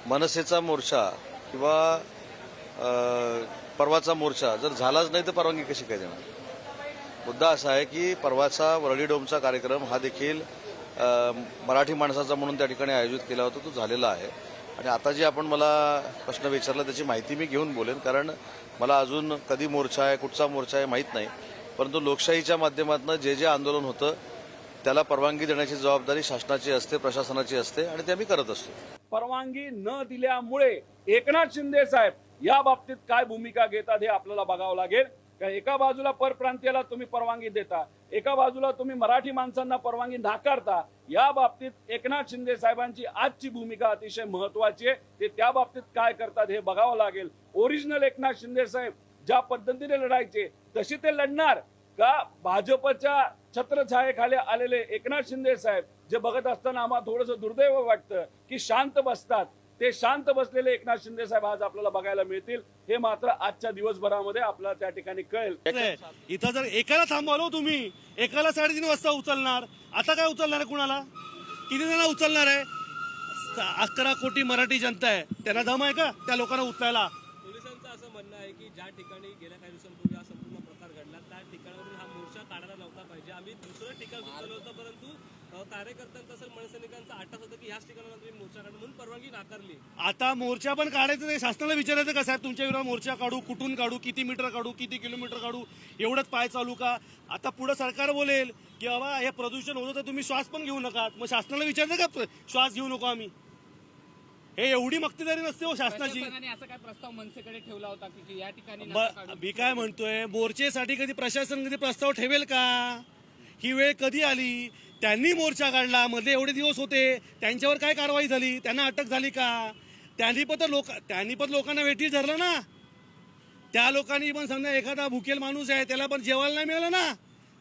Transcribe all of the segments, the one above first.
मनसेचा मोर्चा किंवा परवाचा मोर्चा जर झालाच नाही तर परवानगी कशी काय देणार? मुद्दा असा आहे की परवाचा वरळी डोमचा कार्यक्रम हा देखील मराठी माणसाचा म्हणून त्या ठिकाणी आयोजित केला होता, तो झालेला आहे. आणि आता जे आपण मला प्रश्न विचारला त्याची माहिती मी घेऊन बोलेन, कारण मला अजून कधी मोर्चा आहे, कुठचा मोर्चा आहे माहीत नाही. परंतु लोकशाहीच्या माध्यमातून जे आंदोलन होतं त्याला परवानगी देण्याची जबाबदारी शासनाची असते, प्रशासनाची असते, आणि ते आम्ही करत असतो. परवानगी न दिल्यामुळे एकनाथ शिंदे साहेब या बाबतीत काय भूमिका घेतात हे आपल्याला बघावं लागेल. एका बाजूला परप्रांतीयाला तुम्ही परवानगी देता, एका बाजूला तुम्ही मराठी माणसांना परवानगी नाकारता. या बाबतीत एकनाथ शिंदे साहेबांची आजची भूमिका अतिशय महत्वाची आहे. ते त्या बाबतीत काय करतात हे बघावं लागेल. ओरिजिनल एकनाथ शिंदे साहेब ज्या पद्धतीने लढायचे तशी ते लढणार का? भाजपच्या छत्रछायेखाली आलेले एकनाथ शिंदे साहेब जे बघत असताना आम्हाला थोडंसं दुर्दैव वाटतं की शांत बसतात, ते शांत बसलेले एकनाथ शिंदे साहेब आज आपल्याला बघायला मिळतील. हे मात्र आजच्या दिवसभरामध्ये आपल्याला त्या ठिकाणी कळेल. इथं जर एकाला थांबवलो तुम्ही, एकाला 3:30 वाजता उचलणार, आता काय उचलणार आहे? कुणाला किती जण उचलणार आहे? 11 कोटी मराठी जनता आहे, त्यांना दम आहे का त्या लोकांना उचलायला? पोलिसांचं असं म्हणणं आहे की ज्या ठिकाणी गेल्या काही दिवसांपूर्वी हा संपूर्ण प्रकार घडला त्या ठिकाणावरून हा मोर्चा काढायला नव्हता पाहिजे. आम्ही दुसरं ठिकाण सुचवलं होतं, परंतु कार्यकर्त्यांचा असेल मनसैनिकांचा आठवत होतं की ह्याच ठिकाणावर मोर्चा काढणं म्हणून परवानगी नाकारली. आता मोर्चा पण काढायचं नाही, शासनाला विचारायचं का साहेब तुमच्या विरोधात मोर्चा काढू, कुठून काढू, किती मीटर काढू, किती किलोमीटर काढू, एवढंच पाय चालू का? आता पुढे सरकार बोलेल की बाबा हे प्रदूषण होतं तर तुम्ही श्वास पण घेऊ नका. मग शासनाला विचारायचं का श्वास घेऊ नको आम्ही? हे एवढी मक्तेदारी नसते हो शासनाची. असा काय प्रस्ताव मनसेकडे ठेवला होता की या ठिकाणी मी काय म्हणतोय, मोर्चेसाठी कधी प्रशासन कधी प्रस्ताव ठेवेल का? ही वेळ कधी आली? त्यांनी मोर्चा काढला, मध्ये एवढे दिवस होते, त्यांच्यावर काय कारवाई झाली? त्यांना अटक झाली का? त्यांनी पण लोकांना वेठीस धरलं ना. त्या लोकांनी पण समजा एखादा भुकेल माणूस आहे त्याला पण जेवायला नाही मिळालं ना.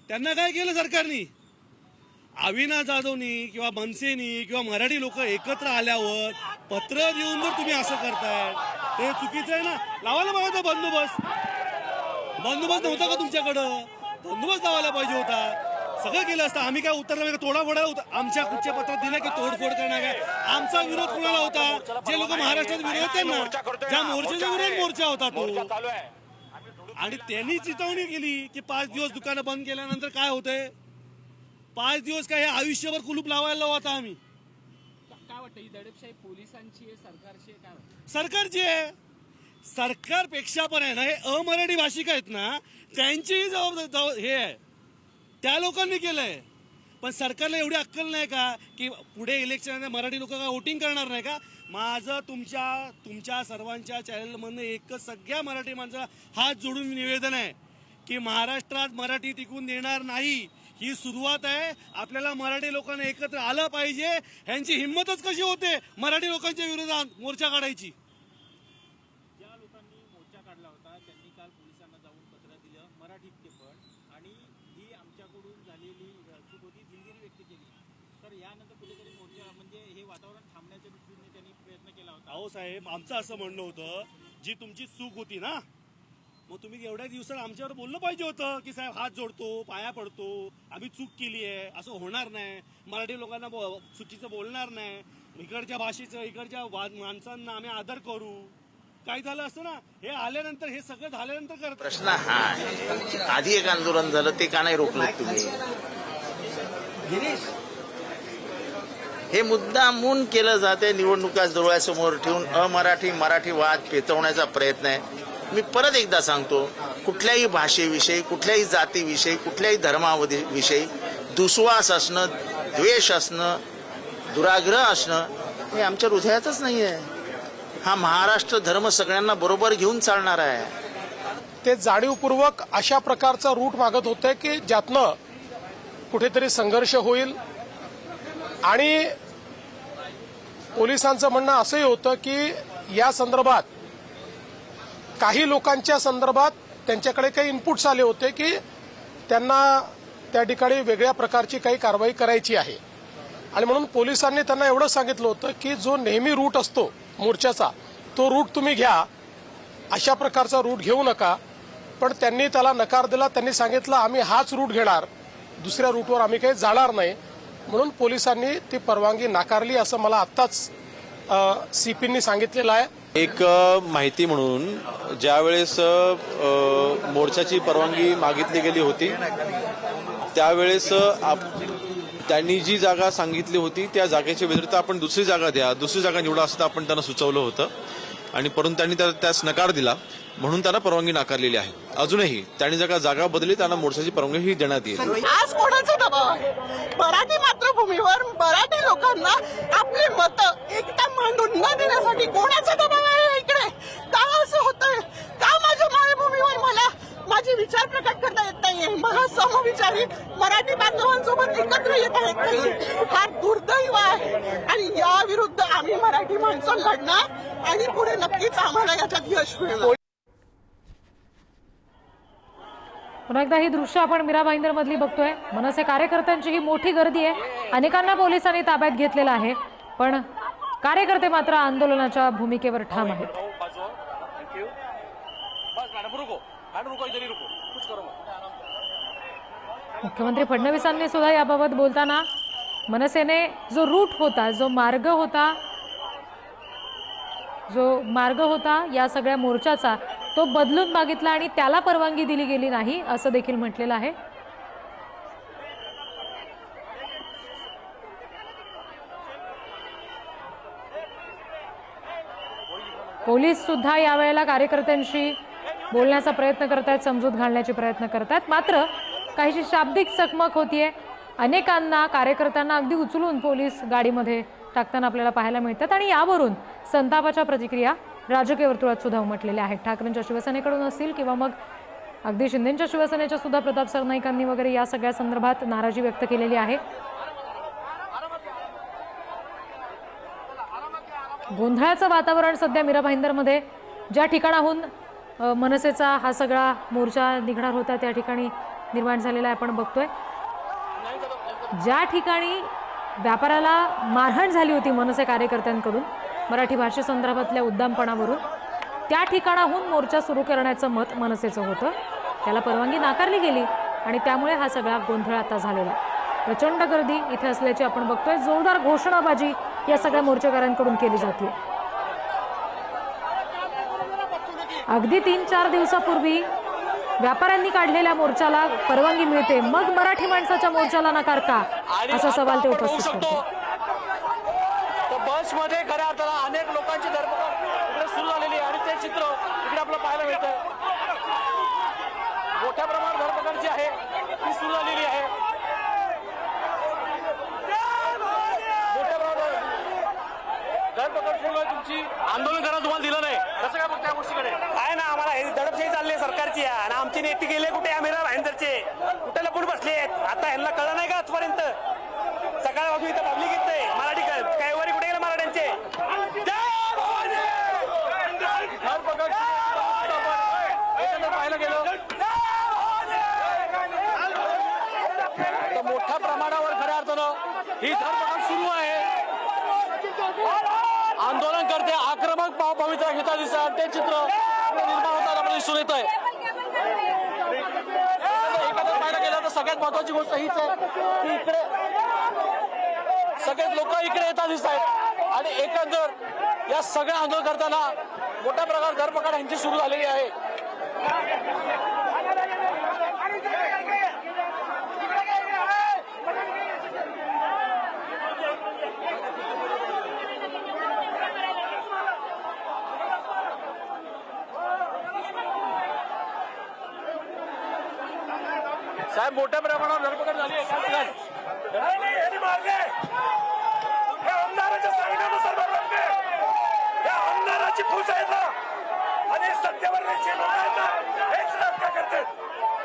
त्यांना काय केलं सरकारनी? अविनाश जाधवनी किंवा मनसेनी किंवा मराठी लोक एकत्र आल्यावर पत्र देऊन जर तुम्ही असं करताय ते चुकीचं आहे ना. लावायला पाहिजे होता बंदोबस्त नव्हता का तुमच्याकडं? बंदोबस्त लावायला पाहिजे होता. सगळं केलं असतं. आम्ही काय उत्तर तोडाफोडाला होता? आमच्या कुठच्या पत्रात दिलं की तोडफोड करणार काय? आमचा विरोध कुणाला होता? जे लोक महाराष्ट्रात विरोध त्यांना, ज्या मोर्चाच्या विरोध मोर्चा होता तो. आणि त्यांनी चितवणी केली की 5 दिवस दुकानं बंद केल्यानंतर काय होतंय? 5 दिवस काय, हे आयुष्यभर कुलूप लावायला होता आम्ही. काय वाटतं ही दडपशाही पोलिसांची आहे सरकारची आहे? काय सरकारची आहे. सरकारपेक्षा पण आहे ना हे अमराठी भाषिक आहेत ना, त्यांचीही जबाबदारी हे आहे, त्या लोकांनी केलंय. पण सरकारला एवढी अक्कल नाही का की पुढे इलेक्शन मराठी लोक का वोटिंग करणार नाही का? माझं तुमच्या सर्वांच्या चॅनलमधनं एकच सगळ्या मराठी माणसाला हात जोडून निवेदन आहे की महाराष्ट्रात मराठी टिकून देणार नाही. ही सुरुवात आहे. आपल्याला मराठी लोकांना एकत्र आलं पाहिजे. ह्यांची हिंमतच कशी होते मराठी लोकांच्या विरोधात मोर्चा काढायची? ज्या लोकांनी मोर्चा काढला होता त्यांनी काल पोलिसांना जाऊन पत्र दिलं मराठीत ते पण, आणि ही आमच्याकडून झालेली चूक होती दिलगिरी व्यक्त केली. तर यानंतर कुठेतरी मोर्चा म्हणजे हे वातावरण थांबण्याच्या दृष्टीने त्यांनी प्रयत्न केला होता. अहो साहेब, आमचं असं म्हणणं होतं जी तुमची चूक होती ना, मग तुम्ही एवढ्या दिवसात आमच्यावर बोललं पाहिजे होतं की साहेब हात जोडतो, पाया पडतो, आम्ही चूक केली आहे, असं होणार नाही, मराठी लोकांना चुकीचं बोलणार नाही, इकडच्या भाषेचं इकडच्या माणसांना आम्ही आदर करू. काय झालं असतं ना, हे आल्यानंतर हे सगळं झाल्यानंतर करत. प्रश्न हा आहे, आधी एक आंदोलन झालं ते का नाही रोखलं तुम्ही? हे मुद्दामून केलं जाते. निवडणुका डोळ्यासमोर ठेवून अमराठी मराठी वाद पेटवण्याचा प्रयत्न आहे. मी परत एकदा सांगतो, कुठल्याही भाषेविषयी, कुठल्याही जातीविषयी, कुठल्याही धर्माविषयी दुस्वास असणं, द्वेष असणं, दुराग्रह असणं हे आमच्या हृदयातच नाही आहे. हा महाराष्ट्र धर्म सगळ्यांना बरोबर घेऊन चालणार आहे. ते जाणीवपूर्वक अशा प्रकारचा रूट मागत होते की ज्यातनं कुठेतरी संघर्ष होईल. आणि पोलिसांचं म्हणणं असंही होतं की या संदर्भात काही लोकांच्या संदर्भात त्यांच्याकडे काही इनपुट्स आले होते की त्यांना त्या ठिकाणी वेगळ्या प्रकारची काही कारवाई करायची आहे. आणि म्हणून पोलिसांनी त्यांना एवढं सांगितलं होतं की जो नेहमी रूट असतो मोर्चाचा तो रूट तुम्ही घ्या, अशा प्रकारचा रूट घेऊ नका. पण त्यांनी त्याला नकार दिला. त्यांनी सांगितलं आम्ही हाच रूट घेणार, दुसऱ्या रूटवर आम्ही काही जाणार नाही. म्हणून पोलिसांनी ती परवानगी नाकारली असं मला आत्ताच सीपींनी सांगितलेलं आहे. एक माहिती म्हणून ज्यावेळेस मोर्चाची परवानगी मागितली गेली होती त्यावेळेस त्यांनी जी जागा सांगितली होती त्या जागेच्या व्यतिरिक्त आपण दुसरी जागा द्या, दुसरी जागा निवडा असं आपण त्यांना सुचवलं होतं आणि परंतु त्यांनी त्यास नकार दिला म्हणून त्यांना परवानगी नाकारलेली आहे. अजूनही त्यांनी जर का जागा बदलली त्यांना मोर्चाची परवानगी ही देण्यात येईल. आज कोणाचा दबाव आहे? मराठी मातृभूमीवर मराठी लोकांना आपली मतं एकटा मांडून न देण्यासाठी कोणाचा दबाव आहे इकडे? का असं होतंय? का माझ्या मायभूमीवर मला माझे विचार प्रकट करता येत नाहीये? मला समविचारी मराठी बांधवांसोबत एकत्र येता येत नाहीये. हा दुर्दैव आहे आणि या विरुद्ध आम्ही मराठी माणसं लढणार आणि पुढे नक्कीच आम्हाला याच्यात यश मिळणार. पुन्हा एकदा ही दृश्य आपण मीरा भाईंदर मधली बघतोय. मनसे कार्यकर्त्यांची ही मोठी गर्दी आहे. अनेकांना पोलिसांनी ताब्यात घेतलेलं आहे पण कार्यकर्ते मात्र आंदोलनाच्या भूमिकेवर ठाम आहेत. मुख्यमंत्री फडणवीसांनी सुद्धा याबाबत बोलताना मनसेने जो रूट होता, जो मार्ग होता या सगळ्या मोर्चाचा तो बदलून मागितला आणि त्याला परवानगी दिली गेली नाही असं देखील म्हटलेलं आहे. पोलीस सुद्धा यावेळेला कार्यकर्त्यांशी बोलण्याचा प्रयत्न करतायत, समजूत घालण्याचे प्रयत्न करतायत. मात्र काहीशी शाब्दिक चकमक होतीये. अनेकांना कार्यकर्त्यांना अगदी उचलून पोलीस गाडीमध्ये टाकताना आपल्याला पाहायला मिळतात आणि यावरून संतापाच्या प्रतिक्रिया राजकीय वर्तुळात सुद्धा उमटलेल्या आहेत. ठाकरेंच्या शिवसेनेकडून असतील किंवा मग अगदी शिंदेच्या शिवसेनेच्या सुद्धा प्रताप सरनाईकांनी वगैरे या सगळ्या संदर्भात नाराजी व्यक्त केलेली आहे. गोंधळाचं वातावरण सध्या मीरा भाईंदरमध्ये ज्या ठिकाणाहून मनसेचा हा सगळा मोर्चा निघणार होता त्या ठिकाणी निर्माण झालेला आपण बघतोय. ज्या ठिकाणी व्यापाराला मारहाण झाली होती मनसे कार्यकर्त्यांकडून मराठी भाषेसंदर्भातल्या उद्दामपणावरून, त्या ठिकाणाहून मोर्चा सुरू करण्याचं मत मनसेचं होतं. त्याला परवानगी नाकारली गेली आणि त्यामुळे हा सगळा गोंधळ आता झालेला. प्रचंड गर्दी इथे असल्याची आपण बघतोय. जोरदार घोषणाबाजी या सगळ्या मोर्चेकऱ्यांकडून केली जाते. अगदी 3-4 दिवसापूर्वी व्यापाऱ्यांनी काढलेल्या मोर्चाला परवानगी मिळते, मग मराठी माणसाच्या मोर्चाला नकार का, असा सवाल ते उपस्थित करतात. बसमध्ये खऱ्या अर्थानं अनेक लोकांची धरपकड इकडे सुरू झालेली आहे आणि ते चित्र इकडे आपल्याला पाहायला मिळतंय. मोठ्या प्रमाणात धरपकड जी आहे ती सुरू झालेली आहे. मोठ्या प्रमाणात धरपकड सुरू आहे तुमची. आंदोलन करायला तुम्हाला दिलं नाही, कसं काय बघता या गोष्टीकडे? काय ना, आम्हाला हे दडपशाही चालली आहे सरकारची आणि आमचे नेते गेले कुठे? मीरा भाईंदरचे कुठे लपून बसले आहेत? आता यांना कळलं नाही का आजपर्यंत? सकाळपासून इथं पब्लिक येतंय. मराठी कैवारी कुठे गेले मराठ्यांचे? पाहायला गेलो तर मोठ्या प्रमाणावर खऱ्या अर्थानं ही धरपकड सुरू आहे. आंदोलन करते आक्रमक पवित्रा घेता दिसतात ते चित्र निर्माण होताना दिसून येत आहे. एकत्र पाहायला गेलं तर सगळ्यात महत्वाची गोष्ट हीच आहे की इकडे सगळेच लोक इकडे येतात दिसत आहेत आणि एकंदर या सगळ्या आंदोलन करताना मोठ्या प्रकारात धरपकड यांची सुरू झालेली आहे. साहेब मोठ्या प्रमाणावर धरपकड झाली आहे. आमदाराच्या सांगण्यानुसार या आमदाराची फूस आहे ना आणि सत्तेवर हेच नाटक करतात.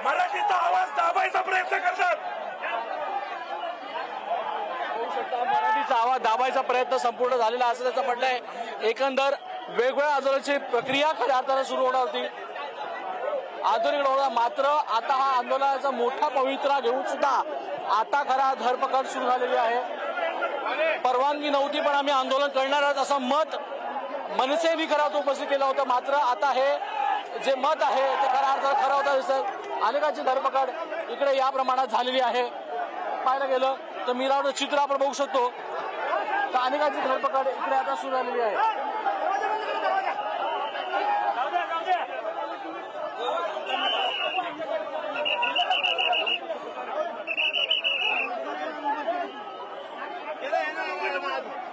मराठीचा आवाज दाबायचा प्रयत्न करतात. मराठीचा आवाज दाबायचा प्रयत्न संपूर्ण झालेला असं त्याचं म्हणणं आहे. एकंदर वेगवेगळ्या आंदोलनाची प्रक्रिया खऱ्या अर्थानं सुरू होणार होती, आंदोलन होणार. मात्र आता हा आंदोलनाचा मोठा पवित्रा घेऊन सुद्धा आता खरा धरपकड सुरू झालेली आहे. परवानगी नव्हती पण आम्ही आंदोलन करणार आहोत असं मत मनसेने खरं उपस्थित केलं होतं. मात्र आता हे जे मत आहे ते खऱ्या अर्थानं खरं होतं दिसत. अनेकांची धरपकड इकडे या प्रमाणात झालेली आहे. पाहायला गेलं तर मीराचं चित्र आपण बघू शकतो. तर अनेकांची धरपकड इकडे आता सुरू झालेली आहे.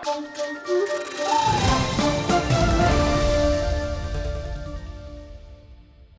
Thank you.